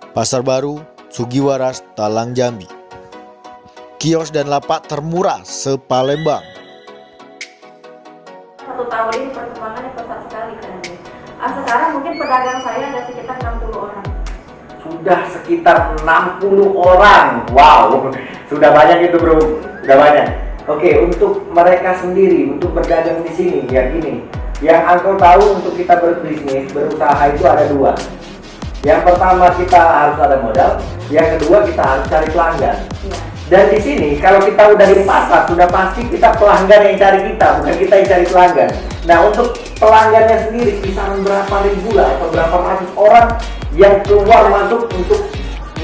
Pasar Baru, Sugiwaras, Talang Jambi. Kios dan lapak termurah se-Palembang. 1 tahun ini perkembangannya pesat sekali kan. Sekarang mungkin pedagang saya ada sekitar 60 orang. Sudah sekitar 60 orang. Wow, sudah banyak itu bro, sudah banyak. Oke, untuk mereka sendiri, untuk berdagang di sini, ya gini. Yang Uncle tahu untuk kita berbisnis, berusaha itu ada dua. Yang pertama kita harus ada modal, yang kedua kita harus cari pelanggan. Ya. Dan di sini kalau kita udah di pasar, sudah pasti kita pelanggan yang cari kita, bukan kita yang cari pelanggan. Nah, untuk pelanggannya sendiri kisaran berapa ribu lah atau berapa ratus orang yang keluar masuk untuk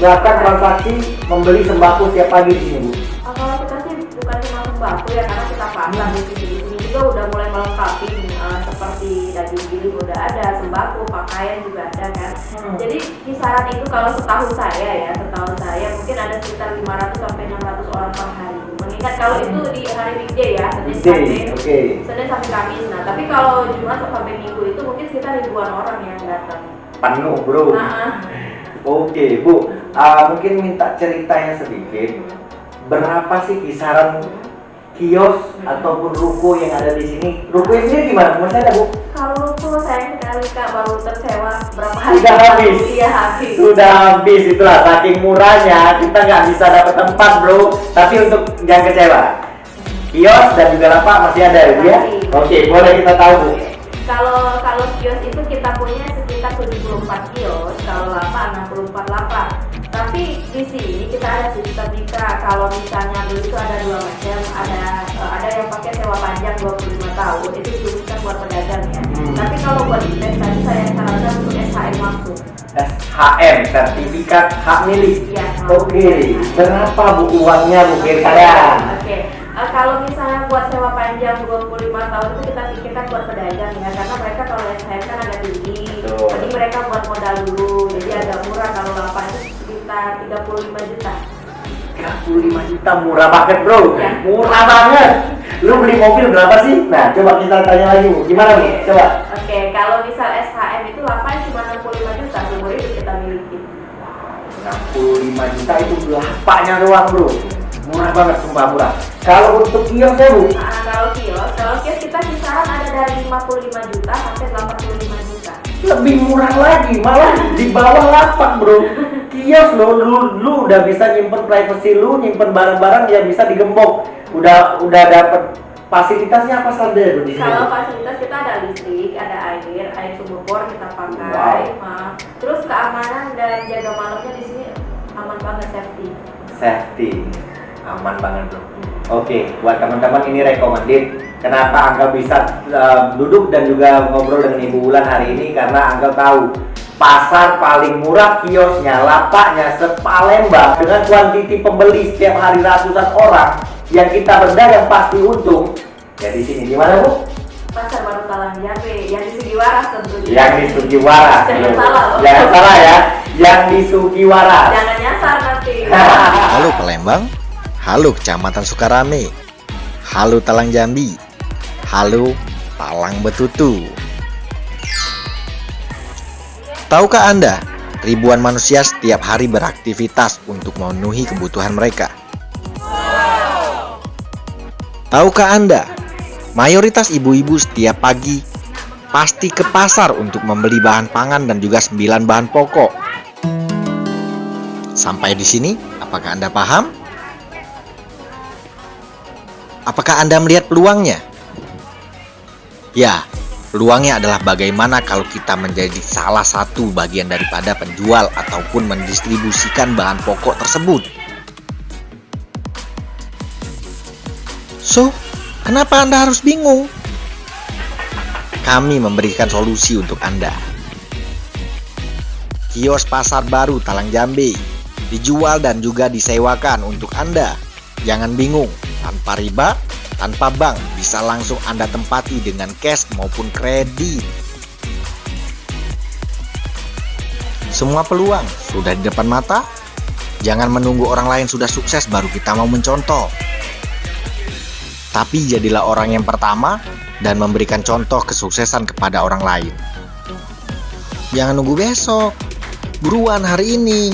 melakukan transaksi membeli sembako tiap pagi di sini, Bu. Kalau kita sih bukan cuma sembako ya, karena kita pasar di sini. Di sini juga udah mulai melengkapi seperti daging giling udah ada, sembako, pakaian juga ada kan. Jadi kisaran itu kalau setahu saya mungkin ada sekitar 500 sampai 600 orang per hari. Mengingat kalau itu di hari weekday ya, Senin sampai Kamis. Nah, tapi kalau Jumat sampai Minggu itu mungkin sekitar ribuan orang yang datang. Penuh, bro. Oke, Bu. Mungkin minta ceritanya sedikit. Berapa sih kisaran kios ataupun ruko yang ada di sini? Ruko sendiri gimana? Masih ada, Bu? Kalau ruko sayang sekali Kak, baru tersewa berapa hari? Sudah habis. Iya, habis. Sudah habis, itulah saking murahnya kita nggak bisa dapat tempat, bro. Tapi untuk jangan kecewa, kios dan juga lapak masih ada ya? Oke, boleh kita tahu, Bu? Kalau kios itu kita punya sekitar 74 kios, kalau lapak 64 lapak. Tapi di sini kita ada sistem Mitra. Kalau misalnya dulu itu ada dua macam, ada yang pakai sewa panjang 25 tahun, itu dikhususkan buat pedagang ya. Tapi kalau buat investasi saya sarankan untuk SHM langsung. SHM, sertifikat hak milik. Ya, Oke, berapa Bu uangnya, Bu kira-kira? Oke. Kalau misalnya buat sewa panjang 25 tahun itu kita pikirkan buat pedagang ya, karena mereka kalau SHM kan agak tinggi. Jadi mereka buat modal dulu, jadi agak murah. Kalau lapak itu sekitar 35 juta. 35 juta murah banget, bro. Ya. Murah banget. Lu beli mobil berapa sih? Nah, coba kita tanya lagi, Bu. Gimana, Bu? Coba. Oke, kalau misal SHM itu lapak cuma 65 juta, seumur hidup kita miliki. 65 juta itu lapaknya doang, bro. Murah banget, sumpah murah. Kalau untuk kiosnya, Bu? Nah, kalau kios kita kisaran ada dari 55 juta sampai 85 juta. Lebih murah lagi, malah di bawah lapak, bro. Kios lu udah bisa nyimpen privacy lu, nyimpen barang-barang yang bisa digembok. Udah dapat fasilitasnya apa saja di sini? Kalau fasilitas kita ada listrik, ada air sumur bor kita pakai. Wow. Terus keamanan dan jaga malamnya di sini aman banget, Safety. Aman banget, bro. Oke, buat teman-teman ini recommended. Kenapa Angga bisa duduk dan juga ngobrol dengan Ibu Wulan hari ini? Karena Angga tahu pasar paling murah kiosnya, lapaknya se-Palembang dengan kuantiti pembeli setiap hari ratusan orang yang kita berdagang pasti untung. Ya di sini gimana, Bu? Pasar Baru Talang Jambi, yang di Sugiwaras tentunya. Yang di Sugiwaras. Jangan salah loh. Jangan salah ya. Yang di Sugiwaras. Jangan nyasar nanti. Halo Palembang, halo Kecamatan Sukarame, halo Talang Jambi, halo Talang Betutu. Tahukah Anda, ribuan manusia setiap hari beraktivitas untuk memenuhi kebutuhan mereka? Tahukah Anda, mayoritas ibu-ibu setiap pagi pasti ke pasar untuk membeli bahan pangan dan juga 9 bahan pokok. Sampai di sini, apakah Anda paham? Apakah Anda melihat peluangnya? Ya, peluangnya adalah bagaimana kalau kita menjadi salah satu bagian daripada penjual ataupun mendistribusikan bahan pokok tersebut. So, kenapa Anda harus bingung? Kami memberikan solusi untuk Anda. Kios Pasar Baru Talang Jambi dijual dan juga disewakan untuk Anda. Jangan bingung, tanpa riba, tanpa bank, bisa langsung Anda tempati dengan cash maupun kredit. Semua peluang sudah di depan mata. Jangan menunggu orang lain sudah sukses baru kita mau mencontoh. Tapi jadilah orang yang pertama dan memberikan contoh kesuksesan kepada orang lain. Jangan nunggu besok. Buruan hari ini.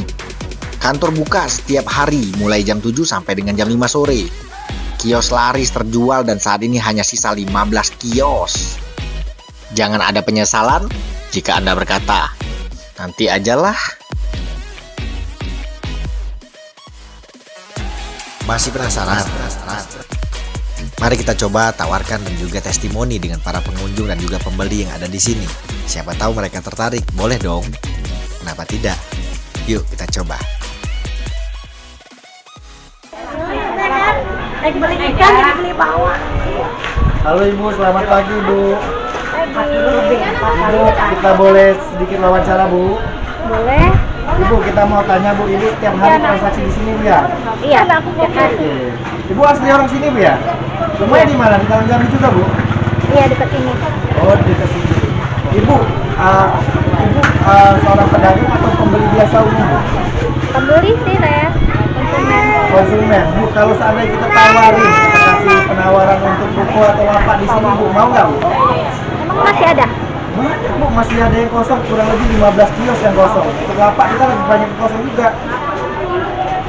Kantor buka setiap hari mulai jam 7 sampai dengan jam 5 sore. Kios laris terjual dan saat ini hanya sisa 15 kios. Jangan ada penyesalan jika Anda berkata, nanti ajalah. Masih penasaran? Mari kita coba tawarkan dan juga testimoni dengan para pengunjung dan juga pembeli yang ada di sini. Siapa tahu mereka tertarik, boleh dong. Kenapa tidak? Yuk kita coba. Lagi beli ikan, lagi beli bawang. Halo Ibu, selamat pagi Bu. Ibu, kita boleh sedikit wawancara Bu? Boleh? Ibu, kita mau tanya Bu, ini tiap hari transaksi di sini Bu ya? Iya, tiap hari. Oke. Ibu asli orang sini Bu ya? Rumahnya di mana? Di Taman Jambi juga Bu? Iya, dekat ini. Oh, di dekat sini. Ibu, seorang pedagang atau pembeli biasa umum Bu? Pembeli sih saya, konsumen. Konsumen. Bu, kalau seandainya kita tawarin, kita kasih penawaran untuk ruko atau lapak di sini Bu, mau nggak Bu? Emang masih ada? Bu, masih ada yang kosong, kurang lebih 15 kios yang kosong. Untuk lapak kita lebih banyak yang kosong juga.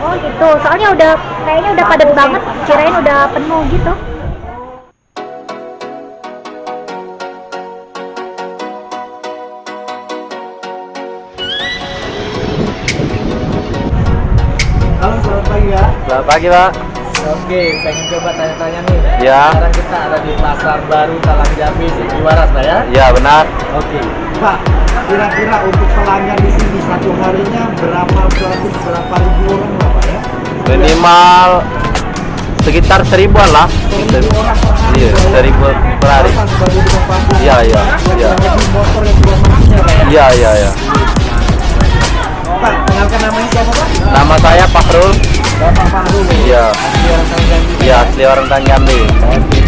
Oh gitu, soalnya kayaknya udah padat banget, kirain udah penuh gitu. Halo, selamat pagi ya. Selamat pagi, Pak. Oke, pengen coba tanya-tanya nih. Ya. Sekarang kita ada di Pasar Baru Talang Jambi, Sigi Waras lah ya. Ya, benar. Oke, Pak. Kira-kira untuk pelanggan di sini satu harinya berapa ribu orang lah Pak ya? Minimal sekitar 1000-an lah. 1000 orang per hari. Iya, 1000 per hari. Pasar sebagai tukang parkir. Iya, iya, iya. Lebih motor yang sudah masuknya Pak ya. Iya, iya, iya. Pak, kenalkan namanya siapa Pak? Nama saya Fahrul. Bapak Fahru. Iya. Asli orang Talang Jambi. Iya, asli orang Tanjambi. Oke.